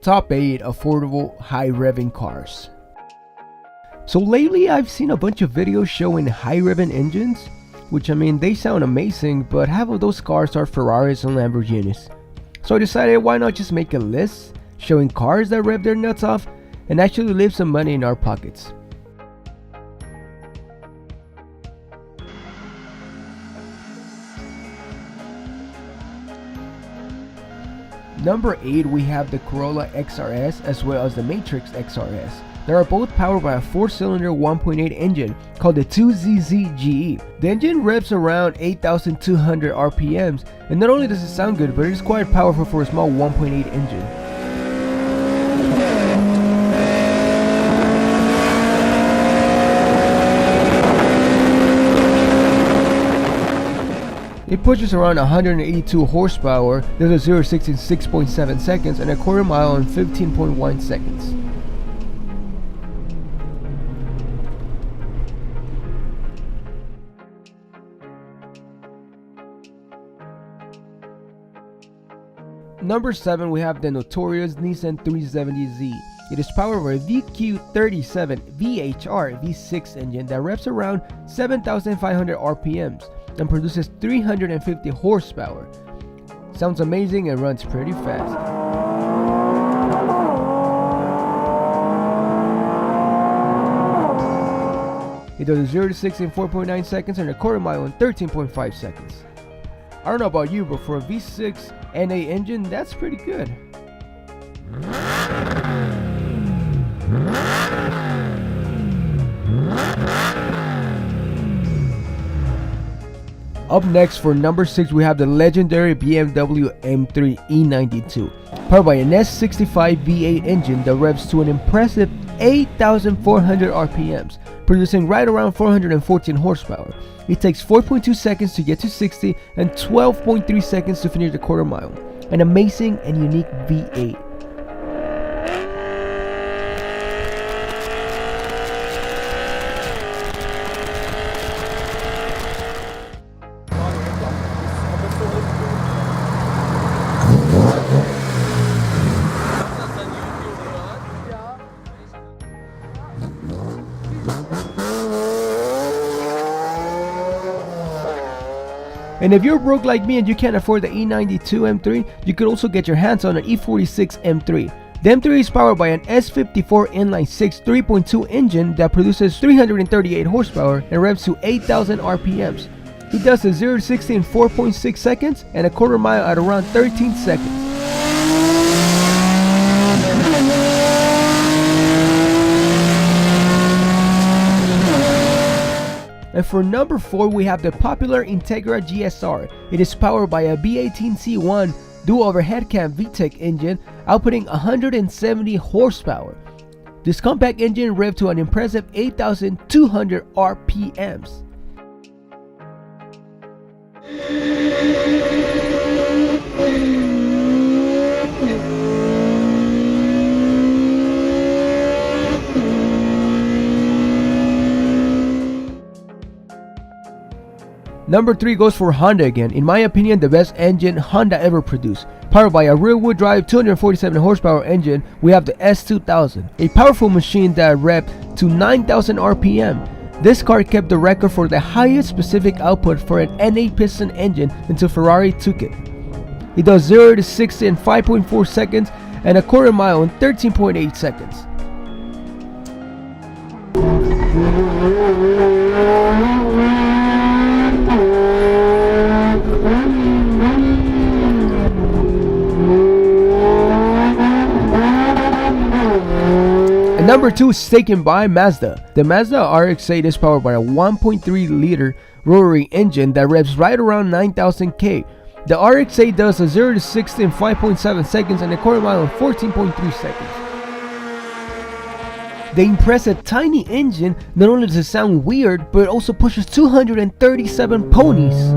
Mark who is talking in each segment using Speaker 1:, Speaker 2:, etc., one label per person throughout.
Speaker 1: Top 8 affordable high revving cars. So lately I've seen a bunch of videos showing high revving engines, which I mean they sound amazing, but half of those cars are Ferraris and Lamborghinis. So I decided why not just make a list showing cars that rev their nuts off and actually leave some money in our pockets. Number 8, we have the Corolla XRS as well as the Matrix XRS. They are both powered by a 4-cylinder 1.8 engine called the 2ZZGE. The engine revs around 8,200 RPMs, and not only does it sound good, but it is quite powerful for a small 1.8 engine. It pushes around 182 horsepower, does a 0 to 60 in 6.7 seconds, and a quarter mile in 15.1 seconds. Number 7, we have the notorious Nissan 370Z. It is powered by a VQ37 VHR V6 engine that revs around 7,500 RPMs and produces 350 horsepower. Sounds amazing and runs pretty fast. It does a 0 to 60 in 4.9 seconds and a quarter mile in 13.5 seconds. I don't know about you, but for a V6 NA engine, that's pretty good. Up next for number 6, we have the legendary BMW M3 E92, powered by an S65 V8 engine that revs to an impressive 8,400 RPMs, producing right around 414 horsepower. It takes 4.2 seconds to get to 60 and 12.3 seconds to finish the quarter mile. An amazing and unique V8. And if you're broke like me and you can't afford the E92 M3, you could also get your hands on an E46 M3. The M3 is powered by an S54 inline-6 3.2 engine that produces 338 horsepower and revs to 8,000 RPMs. It does a 0 to 60 in 4.6 seconds and a quarter mile at around 13 seconds. And for number 4, we have the popular Integra GSR. It is powered by a B18C1 dual overhead cam VTEC engine, outputting 170 horsepower. This compact engine revved to an impressive 8,200 RPMs. Number 3 goes for Honda again. In my opinion, the best engine Honda ever produced. Powered by a rear-wheel drive 247 horsepower engine, we have the S2000, a powerful machine that revved to 9,000 RPM. This car kept the record for the highest specific output for an NA piston engine until Ferrari took it. It does 0 to 60 in 5.4 seconds and a quarter mile in 13.8 seconds. And number 2 is taken by Mazda. The Mazda RX-8 is powered by a 1.3 liter rotary engine that revs right around 9,000 K. The RX-8 does a 0 to 60 in 5.7 seconds and a quarter mile in 14.3 seconds. The impressive tiny engine not only does it sound weird, but it also pushes 237 ponies.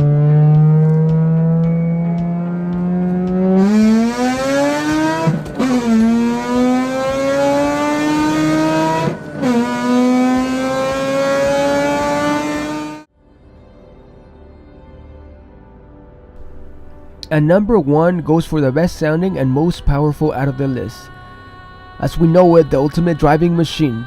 Speaker 1: And number 1 goes for the best sounding and most powerful out of the list. as we know it, the ultimate driving machine.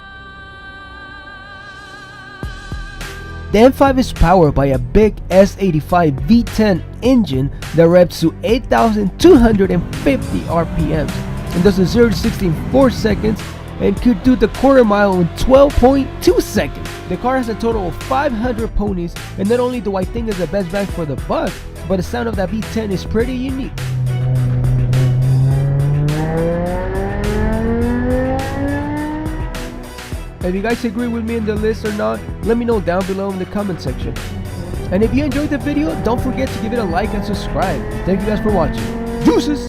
Speaker 1: The M5 is powered by a big S85 V10 engine that revs to 8,250 RPMs and does a 0 to 60 in 4 seconds and could do the quarter mile in 12.2 seconds. The car has a total of 500 ponies, and not only do I think it's the best bang for the buck, but the sound of that V10 is pretty unique. If you guys agree with me in the list or not, let me know down below in the comment section. And if you enjoyed the video, don't forget to give it a like and subscribe. Thank you guys for watching. Deuces!